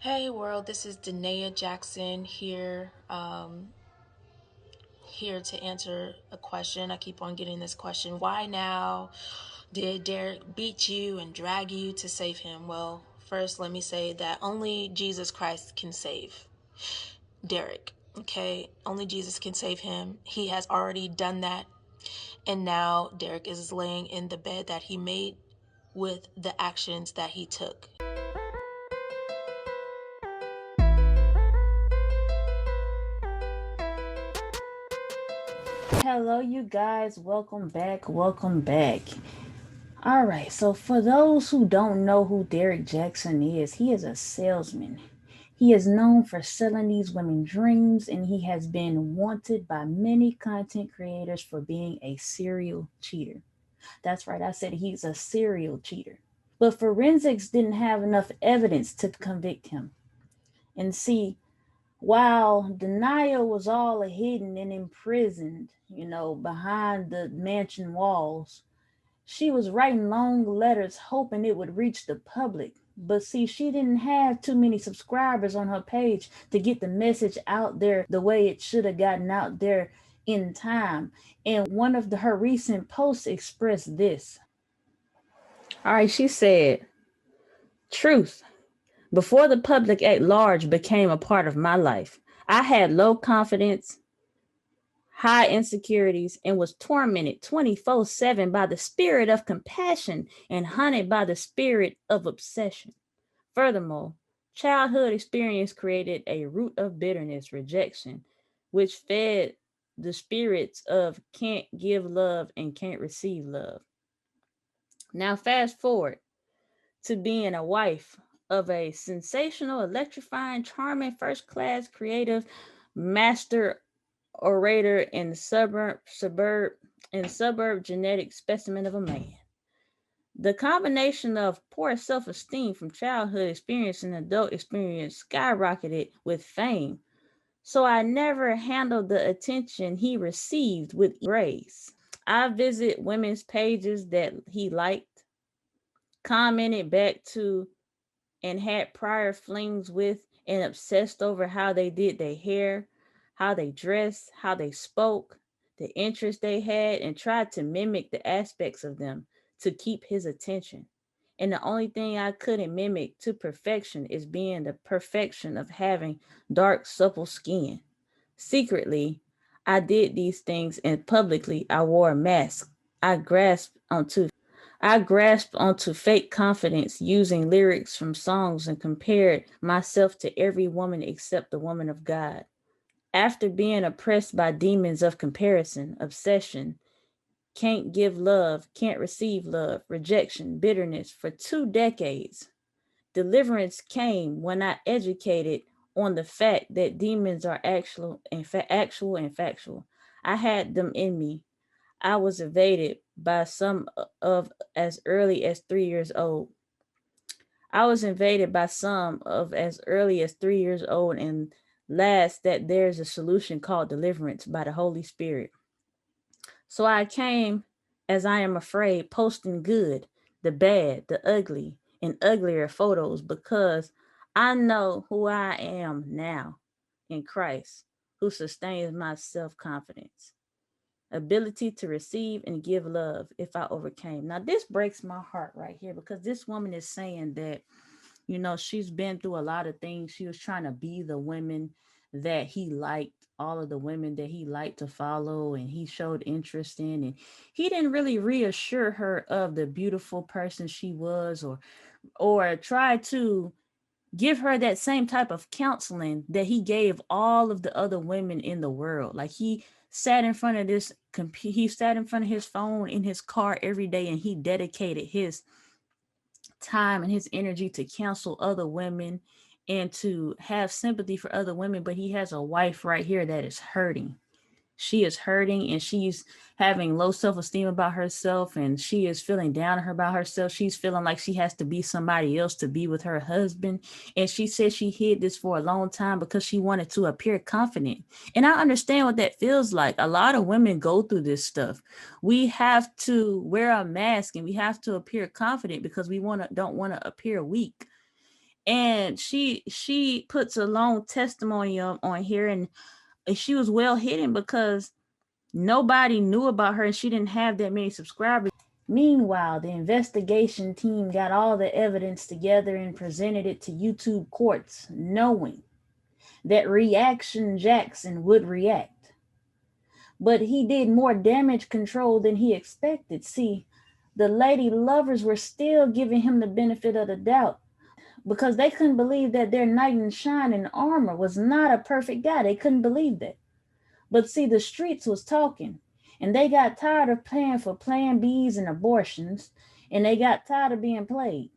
Hey world, this is Jaxn here, here to answer a question. I keep on getting this question. Why now? Did Derrick beat you and drag you to save him? Well, first let me say that only Jesus Christ can save Derrick. Okay? Only Jesus can save him. He has already done that. And now Derrick is laying in the bed that he made with the actions that he took. Hello, you guys. Welcome back. Welcome back. All right. So, for those who don't know who Derrick Jaxn is, he is a salesman. He is known for selling these women dreams, and he has been wanted by many content creators for being a serial cheater. That's right. I said he's a serial cheater. But forensics didn't have enough evidence to convict him. And see, while denial was all hidden and imprisoned, behind the mansion walls, she was writing long letters hoping it would reach the public. But see, she didn't have too many subscribers on her page to get the message out there the way it should have gotten out there in time. And one of her recent posts expressed this. All right, she said, truth. Before the public at large became a part of my life, I had low confidence, high insecurities, and was tormented 24/7 by the spirit of compassion and hunted by the spirit of obsession. Furthermore, childhood experience created a root of bitterness, rejection, which fed the spirits of can't give love and can't receive love. Now, fast forward to being a wife of a sensational, electrifying, charming, first class, creative, master orator and suburb genetic specimen of a man. The combination of poor self-esteem from childhood experience and adult experience skyrocketed with fame. So I never handled the attention he received with grace. I visit women's pages that he liked, commented back to, and had prior flings with, and obsessed over how they did their hair, how they dressed, how they spoke, the interests they had, and tried to mimic the aspects of them to keep his attention. And the only thing I couldn't mimic to perfection is being the perfection of having dark, supple skin. Secretly, I did these things, and publicly I wore a mask. I grasped onto I grasped onto fake confidence using lyrics from songs and compared myself to every woman except the woman of God. After being oppressed by demons of comparison, obsession, can't give love, can't receive love, rejection, bitterness for 2 decades, deliverance came when I educated on the fact that demons are actual and factual. I had them in me. I was evaded by some of as early as 3 years old. I was invaded by some of as early as 3 years old, and last that there's a solution called deliverance by the Holy Spirit. So I came as I am afraid, posting good, the bad, the ugly, and uglier photos because I know who I am now in Christ, who sustains my self confidence ability to receive and give love if I overcame. Now, this breaks my heart right here because this woman is saying that, she's been through a lot of things. She was trying to be the women that he liked, all of the women that he liked to follow and he showed interest in. And he didn't really reassure her of the beautiful person she was or try to give her that same type of counseling that he gave all of the other women in the world. Like he sat in front of he sat in front of his phone in his car every day and he dedicated his time and his energy to counsel other women and to have sympathy for other women. But he has a wife right here that is hurting. She is hurting and she's having low self-esteem about herself and she is feeling down on her about herself. She's feeling like she has to be somebody else to be with her husband. And she said she hid this for a long time because she wanted to appear confident. And I understand what that feels like. A lot of women go through this stuff. We have to wear a mask and we have to appear confident because we don't want to appear weak. And she puts a long testimony on here, and she was well hidden because nobody knew about her and she didn't have that many subscribers. Meanwhile, the investigation team got all the evidence together and presented it to YouTube courts, knowing that Jaxn would react. But he did more damage control than he expected. See, the lady lovers were still giving him the benefit of the doubt because they couldn't believe that their knight in shining armor was not a perfect guy. They couldn't believe that. But see, the streets was talking, and they got tired of paying for Plan Bs and abortions, and they got tired of being played.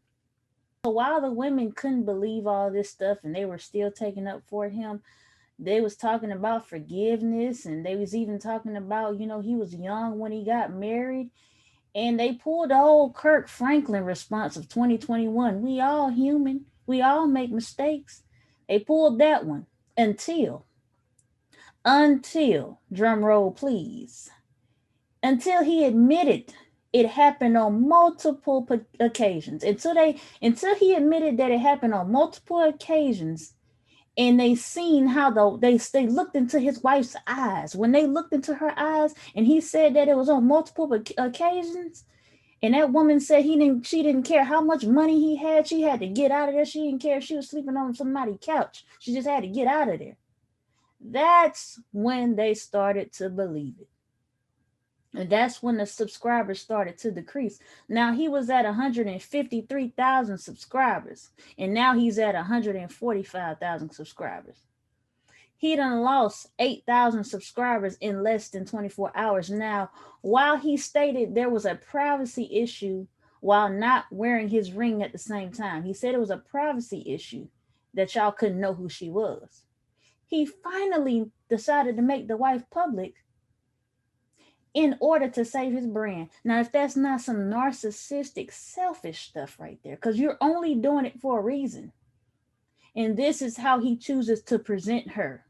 So while the women couldn't believe all this stuff and they were still taking up for him, they was talking about forgiveness, and they was even talking about, he was young when he got married. And they pulled the old Kirk Franklin response of 2021. We all human. We all make mistakes. They pulled that one until, drum roll please, until he admitted it happened on multiple occasions. Until he admitted that it happened on multiple occasions, and they seen how they looked into his wife's eyes. When they looked into her eyes, and he said that it was on multiple occasions, and that woman said she didn't care how much money he had. She had to get out of there. She didn't care if she was sleeping on somebody's couch. She just had to get out of there. That's when they started to believe it. And that's when the subscribers started to decrease. Now he was at 153,000 subscribers, and now he's at 145,000 subscribers. He done lost 8,000 subscribers in less than 24 hours. Now, while he stated there was a privacy issue while not wearing his ring at the same time, he said it was a privacy issue that y'all couldn't know who she was. He finally decided to make the wife public in order to save his brand. Now, if that's not some narcissistic, selfish stuff right there, because you're only doing it for a reason. And this is how he chooses to present her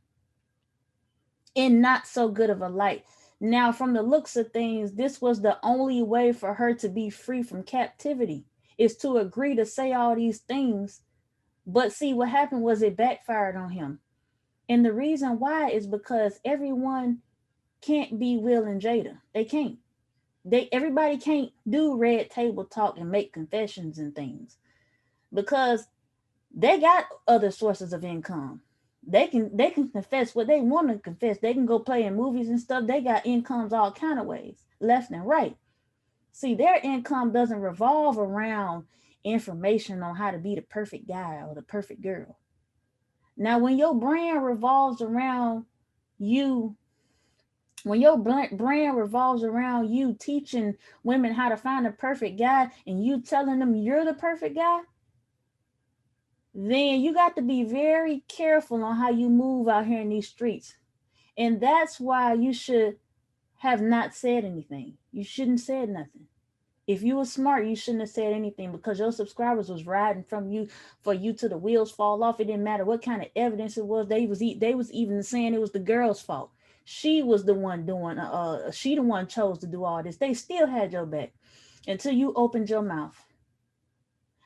in not so good of a light. Now, from the looks of things, this was the only way for her to be free from captivity, is to agree to say all these things. But see, what happened was it backfired on him. And the reason why is because everyone can't be Will and Jada. They can't. Everybody can't do red table talk and make confessions and things, because they got other sources of income. They can confess what they want to confess. They can go play in movies and stuff. They got incomes all kind of ways, left and right. See, their income doesn't revolve around information on how to be the perfect guy or the perfect girl. Now, when your brand revolves around you, teaching women how to find a perfect guy, and you telling them you're the perfect guy, then you got to be very careful on how you move out here in these streets. And that's why you should have not said anything. You shouldn't said nothing. If you were smart, you shouldn't have said anything, because your subscribers was riding from you for you till the wheels fall off. It didn't matter what kind of evidence it was. They was even saying it was the girl's fault. She was the one doing. She the one chose to do all this. They still had your back until you opened your mouth.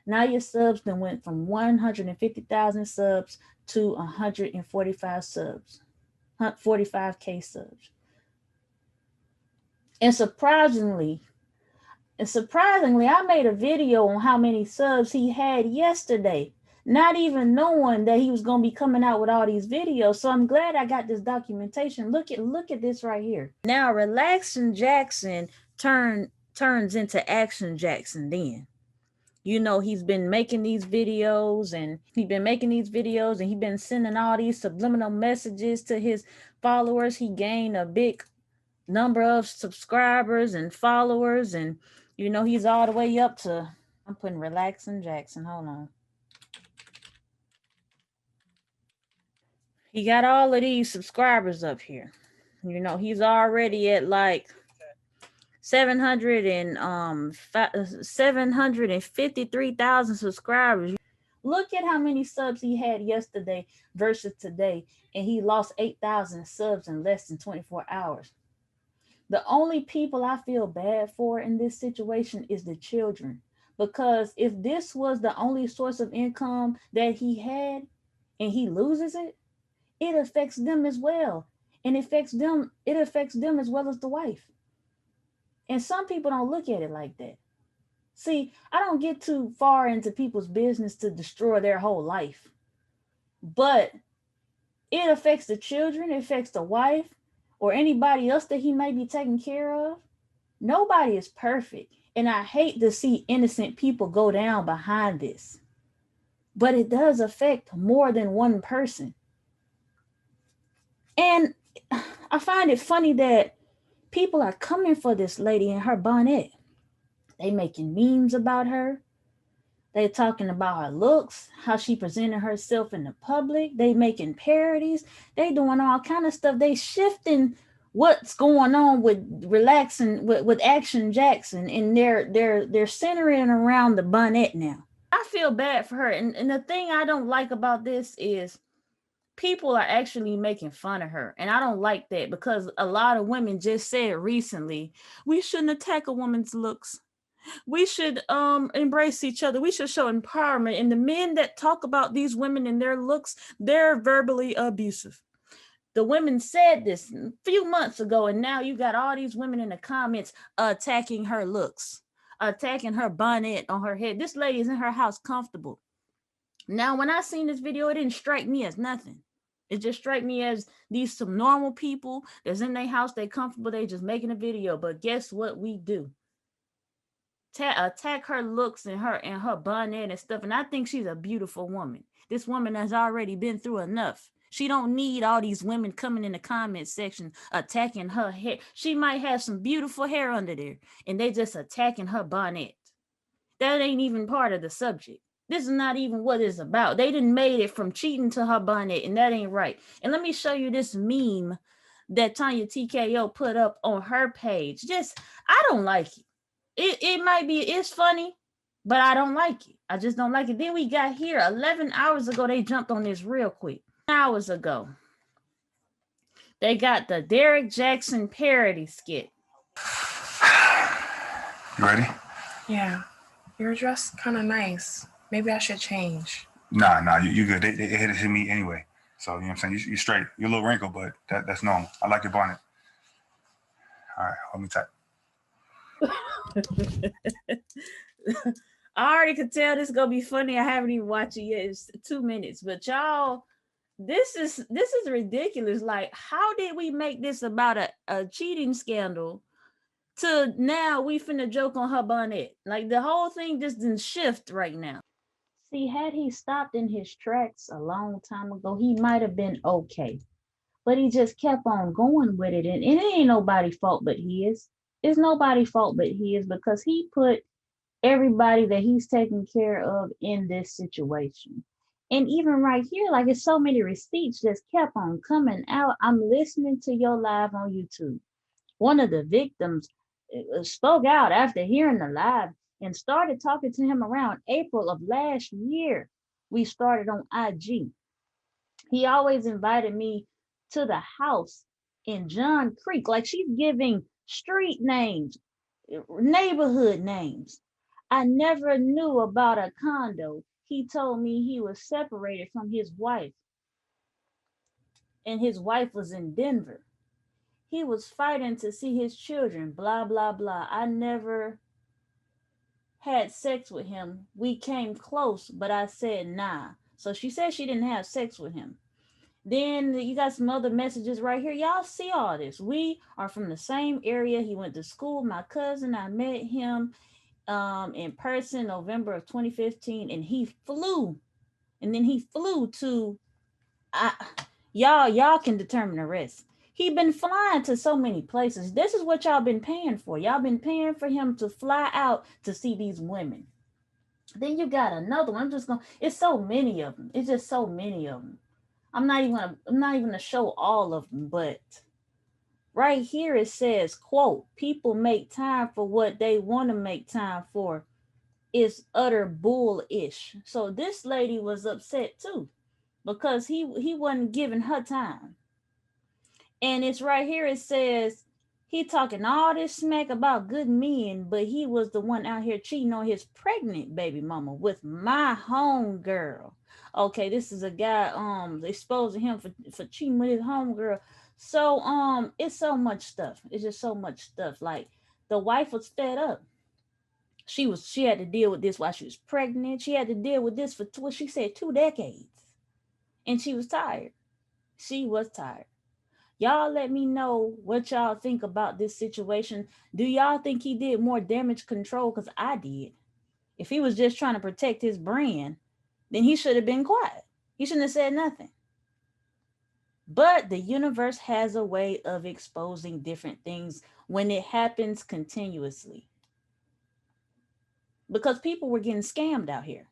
Now your subs then went from 150,000 subs to 145 subs, 45K subs. And surprisingly, I made a video on how many subs he had yesterday, not even knowing that he was going to be coming out with all these videos. So I'm glad I got this documentation. Look at this right here. Now, Relaxing Jaxn turns into Action Jaxn then. He's been making these videos, and he's been sending all these subliminal messages to his followers. He gained a big number of subscribers and followers, and he's all the way up to, I'm putting Relaxing Jaxn, hold on. He got all of these subscribers up here. He's already at like 753,000 subscribers. Look at how many subs he had yesterday versus today, and he lost 8,000 subs in less than 24 hours. The only people I feel bad for in this situation is the children, Because if this was the only source of income that he had and he loses it, it affects them as well. And it affects them as well as the wife. And some people don't look at it like that. See, I don't get too far into people's business to destroy their whole life. But it affects the children, it affects the wife, or anybody else that he may be taking care of. Nobody is perfect. And I hate to see innocent people go down behind this. But it does affect more than one person. And I find it funny that people are coming for this lady in her bonnet. They making memes about her. They talking about her looks, how she presented herself in the public. They making parodies. They doing all kind of stuff. They shifting what's going on with relaxing with Action Jaxn, and they're centering around the bonnet now. I feel bad for her, and the thing I don't like about this is people are actually making fun of her, and I don't like that because a lot of women just said recently we shouldn't attack a woman's looks. We should embrace each other. We should show empowerment. And the men that talk about these women and their looks, they're verbally abusive. The women said this a few months ago, and now you got all these women in the comments attacking her looks, attacking her bonnet on her head. This lady is in her house comfortable. Now, when I seen this video, it didn't strike me as nothing. It just struck me as these some normal people that's in their house, they comfortable, they just making a video. But guess what we do? Attack her looks and her bonnet and stuff. And I think she's a beautiful woman. This woman has already been through enough. She don't need all these women coming in the comment section attacking her hair. She might have some beautiful hair under there, and they just attacking her bonnet. That ain't even part of the subject. This is not even what it's about. They didn't made it from cheating to her bonnet, and that ain't right. And let me show you this meme that Tanya TKO put up on her page. I don't like it. It might be, it's funny, but I don't like it. I just don't like it. Then we got here 11 hours ago. They jumped on this real quick. Hours ago, they got the Derrick Jaxn parody skit. You ready? Yeah. Your dress kind of nice. Maybe I should change. Nah, you good. They hit me anyway. So, you know what I'm saying? You straight. You're a little wrinkled, but that's normal. I like your bonnet. All right, hold me tight. I already could tell this is gonna be funny. I haven't even watched it yet. It's 2 minutes, but y'all, this is ridiculous. Like, how did we make this about a cheating scandal to now we finna joke on her bonnet? Like, the whole thing just didn't shift right now. See, had he stopped in his tracks a long time ago, he might have been okay. But he just kept on going with it, and it ain't nobody's fault but his. It's nobody's fault but his, because he put everybody that he's taking care of in this situation. And even right here, like, it's so many receipts just kept on coming out. I'm listening to your live on YouTube. One of the victims spoke out after hearing the live and started talking to him around April of last year. We started on IG. He always invited me to the house in John Creek. Like, she's giving street names, neighborhood names. I never knew about a condo. He told me he was separated from his wife, and his wife was in Denver. He was fighting to see his children, blah, blah, blah. I never had sex with him. We came close, but I said nah. So she said she didn't have sex with him. Then you got some other messages right here. Y'all see all this. We are from the same area. He went to school. My cousin, I met him in person November of 2015, and he flew. And then he flew to y'all can determine the rest. He been flying to so many places. This is what y'all been paying for. Y'all been paying for him to fly out to see these women. Then you got another one. It's so many of them. It's just so many of them. I'm not even gonna show all of them, but right here it says, quote, people make time for what they want to make time for. Is utter bullish. So this lady was upset too, because he wasn't giving her time. And it's right here, it says He talking all this smack about good men, but he was the one out here cheating on his pregnant baby mama with my home girl. Okay, this is a guy exposing him for cheating with his home girl. So it's so much stuff. It's just so much stuff. Like the wife was fed up. She had to deal with this while she was pregnant. She had to deal with this for she said 2 decades. And she was tired. She was tired. Y'all let me know what y'all think about this situation. Do y'all think he did more damage control? Because I did. If he was just trying to protect his brand, then he should have been quiet. He shouldn't have said nothing. But the universe has a way of exposing different things when it happens continuously. Because people were getting scammed out here.